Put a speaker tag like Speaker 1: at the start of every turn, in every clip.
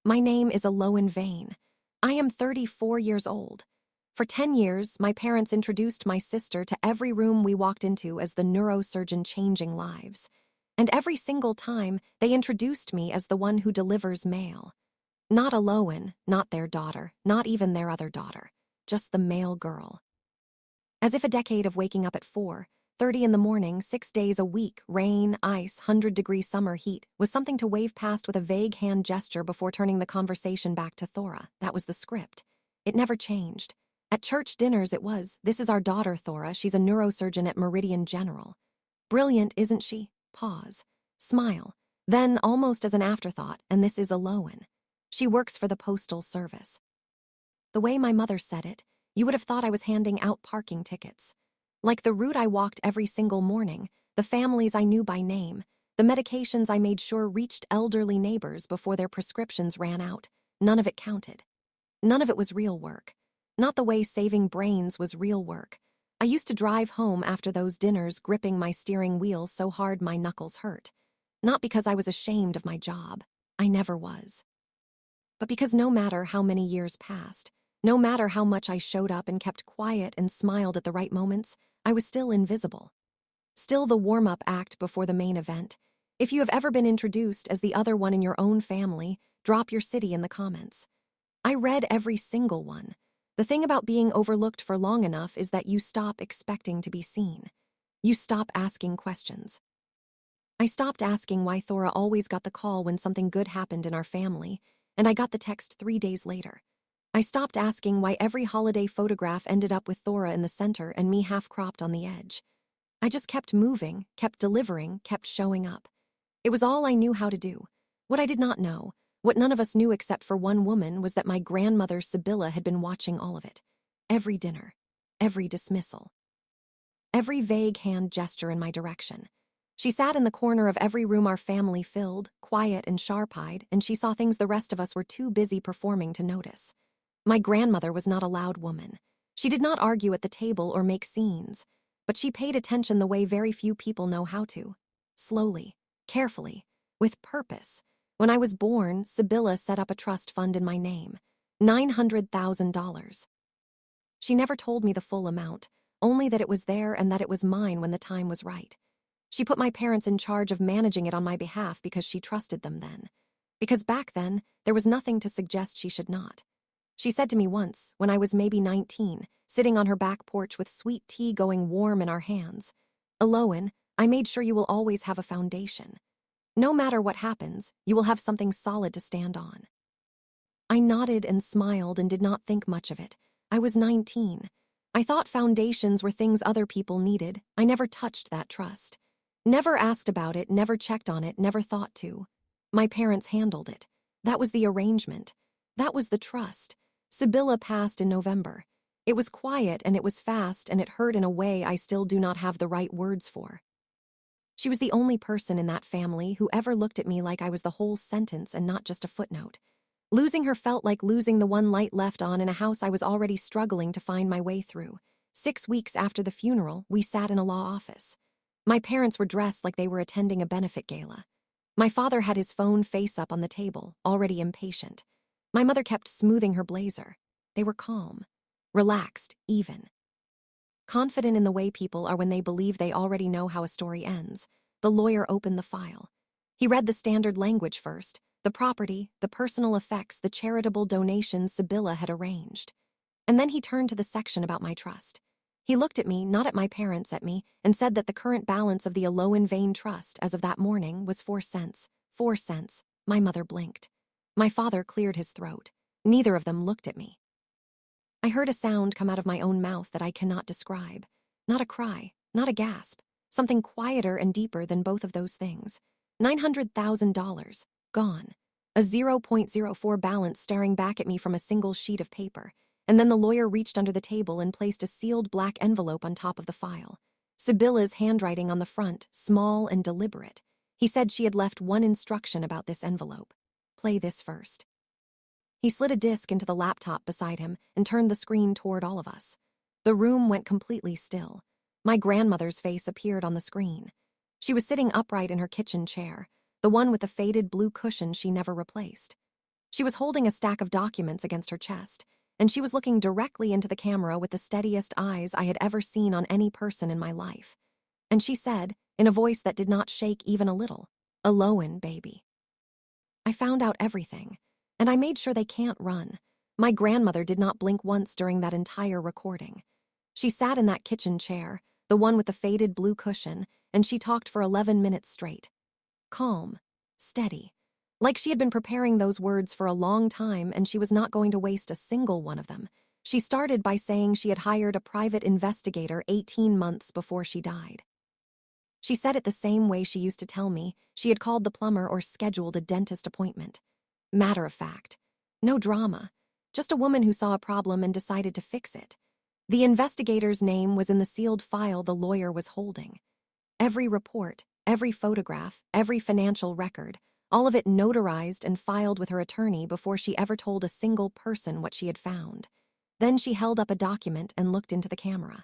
Speaker 1: My name is Aloan Vane. I am 34 years old. For 10 years, my parents introduced my sister to every room we walked into as the neurosurgeon changing lives. And every single time, they introduced me as the one who delivers mail. Not Aloan, not their daughter, not even their other daughter. Just the male girl. As if a decade of waking up at 4:30 in the morning, 6 days a week, rain, ice, 100-degree summer heat, was something to wave past with a vague hand gesture before turning the conversation back to Thora. That was the script. It never changed. At church dinners it was, "This is our daughter, Thora. She's a neurosurgeon at Meridian General. Brilliant, isn't she?" Pause. Smile. Then, almost as an afterthought, "And this is Aloan. She works for the Postal Service." The way my mother said it, you would have thought I was handing out parking tickets. Like the route I walked every single morning, the families I knew by name, the medications I made sure reached elderly neighbors before their prescriptions ran out, none of it counted. None of it was real work. Not the way saving brains was real work. I used to drive home after those dinners gripping my steering wheel so hard my knuckles hurt. Not because I was ashamed of my job. I never was. But because no matter how many years passed, no matter how much I showed up and kept quiet and smiled at the right moments, I was still invisible. Still the warm-up act before the main event. If you have ever been introduced as the other one in your own family, drop your city in the comments. I read every single one. The thing about being overlooked for long enough is that you stop expecting to be seen. You stop asking questions. I stopped asking why Thora always got the call when something good happened in our family, and I got the text 3 days later. I stopped asking why every holiday photograph ended up with Thora in the center and me half-cropped on the edge. I just kept moving, kept delivering, kept showing up. It was all I knew how to do. What I did not know, what none of us knew except for one woman, was that my grandmother Sibylla had been watching all of it. Every dinner, every dismissal, every vague hand gesture in my direction. She sat in the corner of every room our family filled, quiet and sharp-eyed, and she saw things the rest of us were too busy performing to notice. My grandmother was not a loud woman. She did not argue at the table or make scenes, but she paid attention the way very few people know how to. Slowly, carefully, with purpose. When I was born, Sibylla set up a trust fund in my name, $900,000. She never told me the full amount, only that it was there and that it was mine when the time was right. She put my parents in charge of managing it on my behalf because she trusted them then. Because back then, there was nothing to suggest she should not. She said to me once, when I was maybe 19, sitting on her back porch with sweet tea going warm in our hands, "Aloan, I made sure you will always have a foundation. No matter what happens, you will have something solid to stand on." I nodded and smiled and did not think much of it. I was 19. I thought foundations were things other people needed. I never touched that trust. Never asked about it, never checked on it, never thought to. My parents handled it. That was the arrangement. That was the trust. Sibylla passed in November. It was quiet and it was fast and it hurt in a way I still do not have the right words for. She was the only person in that family who ever looked at me like I was the whole sentence and not just a footnote. Losing her felt like losing the one light left on in a house I was already struggling to find my way through. 6 weeks after the funeral, we sat in a law office. My parents were dressed like they were attending a benefit gala. My father had his phone face up on the table, already impatient. My mother kept smoothing her blazer. They were calm, relaxed, even. Confident in the way people are when they believe they already know how a story ends. The lawyer opened the file. He read the standard language first, the property, the personal effects, the charitable donations Sibylla had arranged. And then he turned to the section about my trust. He looked at me, not at my parents, at me, and said that the current balance of the Aloan Vane Trust as of that morning was 4 cents. 4 cents. My mother blinked. My father cleared his throat. Neither of them looked at me. I heard a sound come out of my own mouth that I cannot describe. Not a cry, not a gasp. Something quieter and deeper than both of those things. $900,000. Gone. A 0.04 balance staring back at me from a single sheet of paper. And then the lawyer reached under the table and placed a sealed black envelope on top of the file. Sibylla's handwriting on the front, small and deliberate. He said she had left one instruction about this envelope. Play this first. He slid a disc into the laptop beside him and turned the screen toward all of us. The room went completely still. My grandmother's face appeared on the screen. She was sitting upright in her kitchen chair, the one with the faded blue cushion she never replaced. She was holding a stack of documents against her chest, and she was looking directly into the camera with the steadiest eyes I had ever seen on any person in my life. And she said, in a voice that did not shake even a little, "Aloan, baby." I found out everything, and I made sure they can't run. My grandmother did not blink once during that entire recording. She sat in that kitchen chair, the one with the faded blue cushion, and she talked for 11 minutes straight. Calm, steady, like she had been preparing those words for a long time and she was not going to waste a single one of them. She started by saying she had hired a private investigator 18 months before she died. She said it the same way she used to tell me she had called the plumber or scheduled a dentist appointment. Matter of fact. No drama. Just a woman who saw a problem and decided to fix it. The investigator's name was in the sealed file the lawyer was holding. Every report, every photograph, every financial record, all of it notarized and filed with her attorney before she ever told a single person what she had found. Then she held up a document and looked into the camera.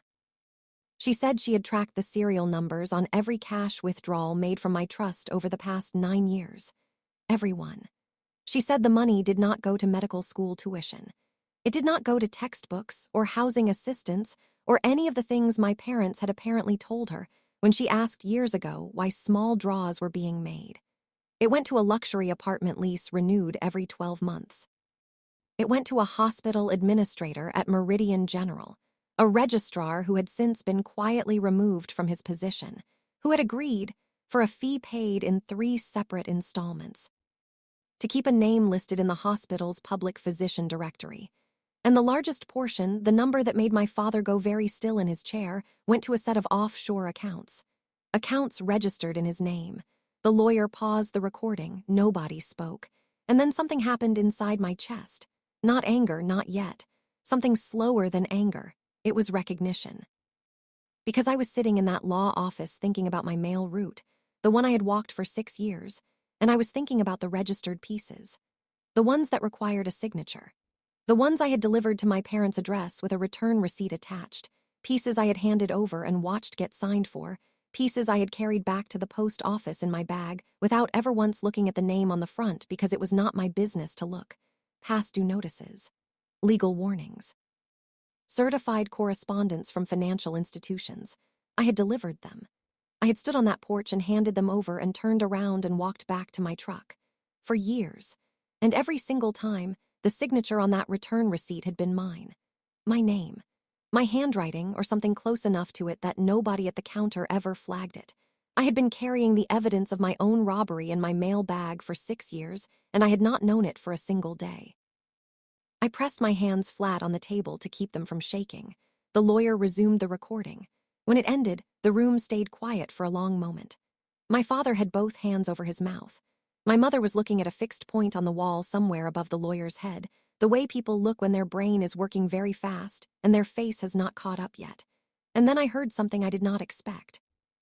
Speaker 1: She said she had tracked the serial numbers on every cash withdrawal made from my trust over the past 9 years. Every one. She said the money did not go to medical school tuition. It did not go to textbooks or housing assistance or any of the things my parents had apparently told her when she asked years ago why small draws were being made. It went to a luxury apartment lease renewed every 12 months. It went to a hospital administrator at Meridian General, a registrar who had since been quietly removed from his position, who had agreed, for a fee paid in 3 separate installments, to keep a name listed in the hospital's public physician directory. And the largest portion, the number that made my father go very still in his chair, went to a set of offshore accounts. Accounts registered in his name. The lawyer paused the recording, nobody spoke, and then something happened inside my chest. Not anger, not yet. Something slower than anger. It was recognition. Because I was sitting in that law office thinking about my mail route, the one I had walked for 6 years, and I was thinking about the registered pieces. The ones that required a signature. The ones I had delivered to my parents' address with a return receipt attached, pieces I had handed over and watched get signed for, pieces I had carried back to the post office in my bag without ever once looking at the name on the front because it was not my business to look. Past due notices. Legal warnings. Certified correspondence from financial institutions. I had delivered them. I had stood on that porch and handed them over and turned around and walked back to my truck. For years. And every single time, the signature on that return receipt had been mine. My name. My handwriting, or something close enough to it that nobody at the counter ever flagged it. I had been carrying the evidence of my own robbery in my mail bag for 6 years, and I had not known it for a single day. I pressed my hands flat on the table to keep them from shaking. The lawyer resumed the recording. When it ended, the room stayed quiet for a long moment. My father had both hands over his mouth. My mother was looking at a fixed point on the wall somewhere above the lawyer's head, the way people look when their brain is working very fast and their face has not caught up yet. And then I heard something I did not expect.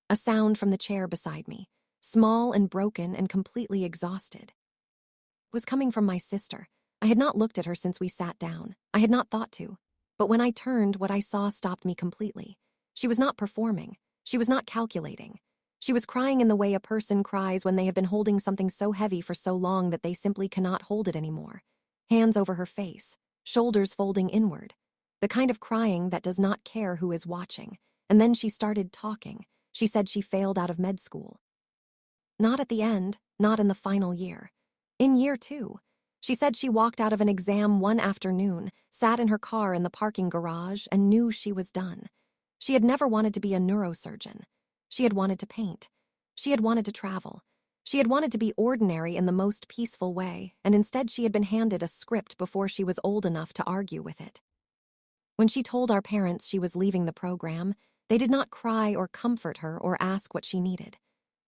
Speaker 1: A sound from the chair beside me, small and broken and completely exhausted. It was coming from my sister. I had not looked at her since we sat down. I had not thought to. But when I turned, what I saw stopped me completely. She was not performing. She was not calculating. She was crying in the way a person cries when they have been holding something so heavy for so long that they simply cannot hold it anymore. Hands over her face, shoulders folding inward. The kind of crying that does not care who is watching. And then she started talking. She said she failed out of med school. Not at the end, not in the final year. In year 2. She said she walked out of an exam one afternoon, sat in her car in the parking garage, and knew she was done. She had never wanted to be a neurosurgeon. She had wanted to paint. She had wanted to travel. She had wanted to be ordinary in the most peaceful way, and instead she had been handed a script before she was old enough to argue with it. When she told our parents she was leaving the program, they did not cry or comfort her or ask what she needed.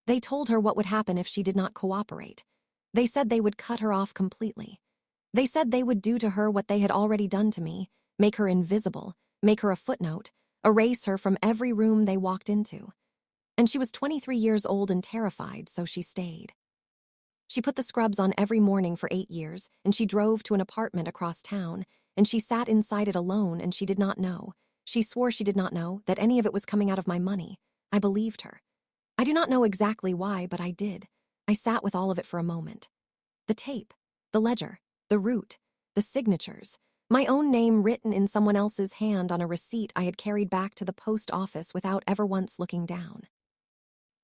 Speaker 1: They told her what would happen if she did not cooperate. They said they would cut her off completely. They said they would do to her what they had already done to me, make her invisible, make her a footnote, erase her from every room they walked into. And she was 23 years old and terrified, so she stayed. She put the scrubs on every morning for 8 years, and she drove to an apartment across town, and she sat inside it alone, and she did not know. She swore she did not know that any of it was coming out of my money. I believed her. I do not know exactly why, but I did. I sat with all of it for a moment. The tape, the ledger, The route, the signatures, my own name written in someone else's hand on a receipt I had carried back to the post office without ever once looking down.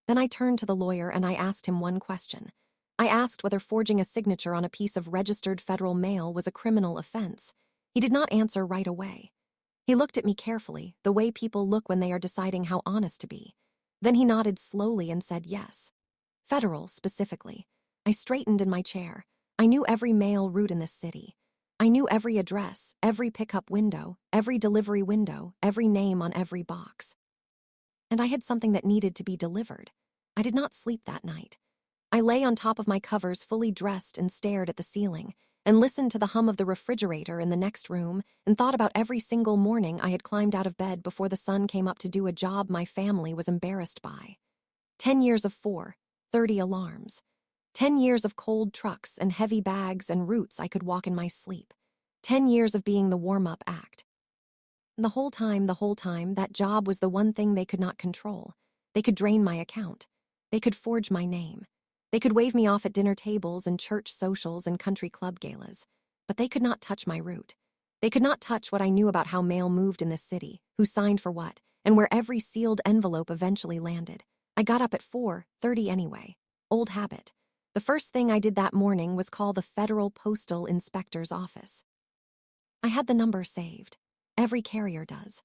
Speaker 1: Then I turned to the lawyer and I asked him one question. I asked whether forging a signature on a piece of registered federal mail was a criminal offense. He did not answer right away. He looked at me carefully, the way people look when they are deciding how honest to be. Then he nodded slowly and said yes. Federal, specifically. I straightened in my chair. I knew every mail route in this city. I knew every address, every pickup window, every delivery window, every name on every box. And I had something that needed to be delivered. I did not sleep that night. I lay on top of my covers fully dressed and stared at the ceiling, and listened to the hum of the refrigerator in the next room, and thought about every single morning I had climbed out of bed before the sun came up to do a job my family was embarrassed by. 10 years of 30 alarms. 10 years of cold trucks and heavy bags and routes I could walk in my sleep. 10 years of being the warm-up act. The whole time, that job was the one thing they could not control. They could drain my account. They could forge my name. They could wave me off at dinner tables and church socials and country club galas. But they could not touch my route. They could not touch what I knew about how mail moved in this city, who signed for what, and where every sealed envelope eventually landed. I got up at 4:30 anyway. Old habit. The first thing I did that morning was call the Federal Postal Inspector's office. I had the number saved. Every carrier does.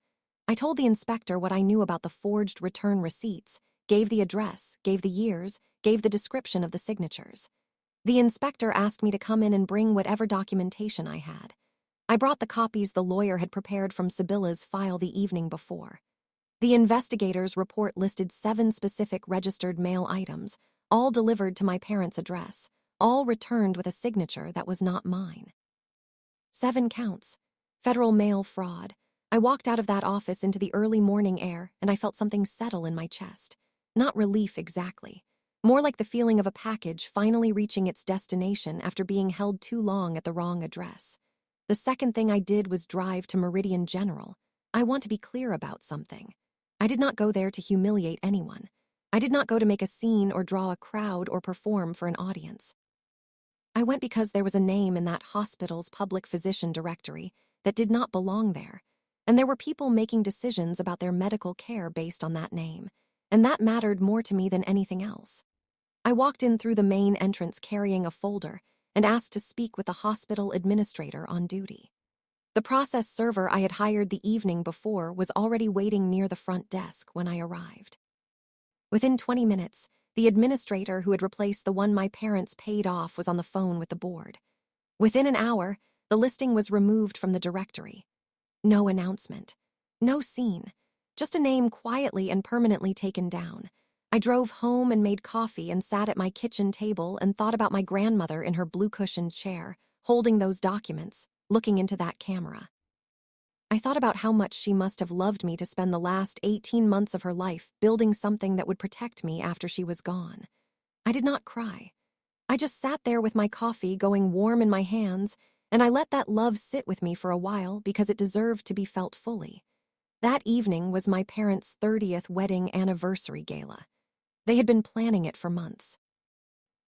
Speaker 1: I told the inspector what I knew about the forged return receipts, gave the address, gave the years, gave the description of the signatures. The inspector asked me to come in and bring whatever documentation I had. I brought the copies the lawyer had prepared from Sibylla's file the evening before. The investigator's report listed 7 specific registered mail items, all delivered to my parents' address, all returned with a signature that was not mine. 7 counts. Federal mail fraud. I walked out of that office into the early morning air, and I felt something settle in my chest. Not relief exactly. More like the feeling of a package finally reaching its destination after being held too long at the wrong address. The second thing I did was drive to Meridian General. I want to be clear about something. I did not go there to humiliate anyone. I did not go to make a scene or draw a crowd or perform for an audience. I went because there was a name in that hospital's public physician directory that did not belong there, and there were people making decisions about their medical care based on that name, and that mattered more to me than anything else. I walked in through the main entrance carrying a folder and asked to speak with the hospital administrator on duty. The process server I had hired the evening before was already waiting near the front desk when I arrived. Within 20 minutes, the administrator who had replaced the one my parents paid off was on the phone with the board. Within an hour, the listing was removed from the directory. No announcement. No scene. Just a name quietly and permanently taken down. I drove home and made coffee and sat at my kitchen table and thought about my grandmother in her blue-cushioned chair, holding those documents, looking into that camera. I thought about how much she must have loved me to spend the last 18 months of her life building something that would protect me after she was gone. I did not cry. I just sat there with my coffee going warm in my hands, and I let that love sit with me for a while because it deserved to be felt fully. That evening was my parents' 30th wedding anniversary gala. They had been planning it for months.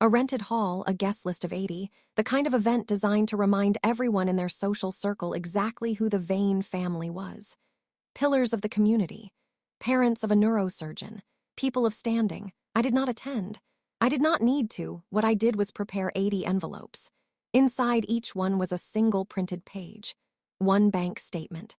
Speaker 1: A rented hall, a guest list of 80, the kind of event designed to remind everyone in their social circle exactly who the Vane family was. Pillars of the community, parents of a neurosurgeon, people of standing. I did not attend. I did not need to. What I did was prepare 80 envelopes. Inside each one was a single printed page, one bank statement.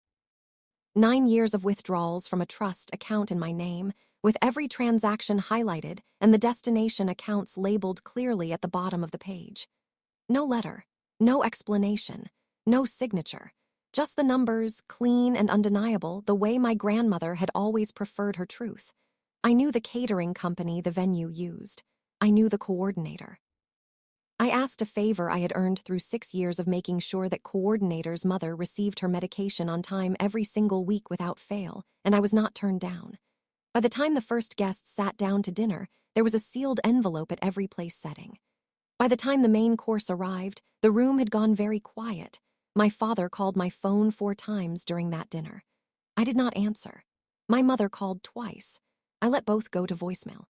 Speaker 1: 9 years of withdrawals from a trust account in my name, with every transaction highlighted and the destination accounts labeled clearly at the bottom of the page. No letter, no explanation, no signature, just the numbers, clean and undeniable, the way my grandmother had always preferred her truth. I knew the catering company the venue used. I knew the coordinator. I asked a favor I had earned through 6 years of making sure that coordinator's mother received her medication on time every single week without fail, and I was not turned down. By the time the first guests sat down to dinner, there was a sealed envelope at every place setting. By the time the main course arrived, the room had gone very quiet. My father called my phone 4 times during that dinner. I did not answer. My mother called twice. I let both go to voicemail.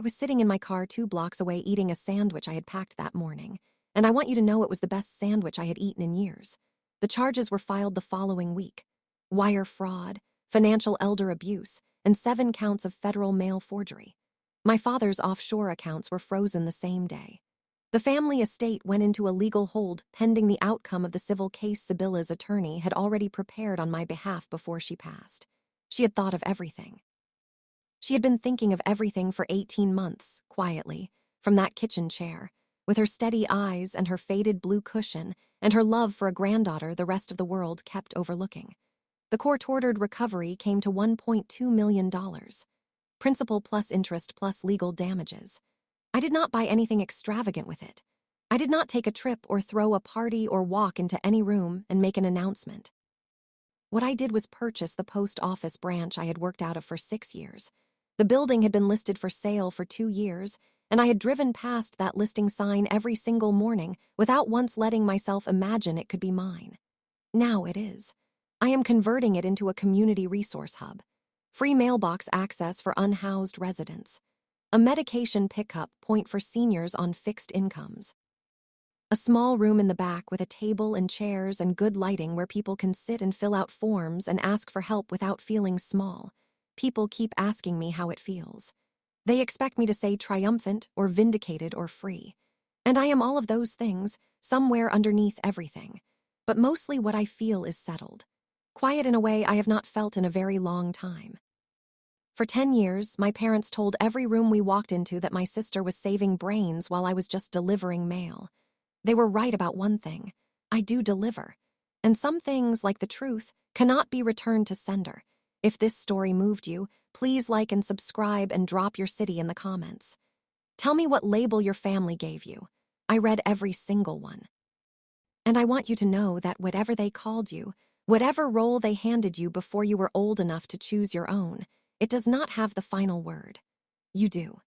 Speaker 1: I was sitting in my car 2 blocks away eating a sandwich I had packed that morning, and I want you to know it was the best sandwich I had eaten in years. The charges were filed the following week: wire fraud, financial elder abuse, and 7 counts of federal mail forgery. My father's offshore accounts were frozen the same day. The family estate went into a legal hold pending the outcome of the civil case Sibylla's attorney had already prepared on my behalf before she passed. She had thought of everything. She had been thinking of everything for 18 months, quietly, from that kitchen chair, with her steady eyes and her faded blue cushion and her love for a granddaughter the rest of the world kept overlooking. The court-ordered recovery came to $1.2 million. Principal plus interest plus legal damages. I did not buy anything extravagant with it. I did not take a trip or throw a party or walk into any room and make an announcement. What I did was purchase the post office branch I had worked out of for 6 years. The building had been listed for sale for 2 years, and I had driven past that listing sign every single morning without once letting myself imagine it could be mine. Now it is. I am converting it into a community resource hub. Free mailbox access for unhoused residents. A medication pickup point for seniors on fixed incomes. A small room in the back with a table and chairs and good lighting where people can sit and fill out forms and ask for help without feeling small. People keep asking me how it feels. They expect me to say triumphant or vindicated or free. And I am all of those things, somewhere underneath everything. But mostly what I feel is settled. Quiet in a way I have not felt in a very long time. For 10 years, my parents told every room we walked into that my sister was saving brains while I was just delivering mail. They were right about one thing: I do deliver. And some things, like the truth, cannot be returned to sender. If this story moved you, please like and subscribe and drop your city in the comments. Tell me what label your family gave you. I read every single one. And I want you to know that whatever they called you, whatever role they handed you before you were old enough to choose your own, it does not have the final word. You do.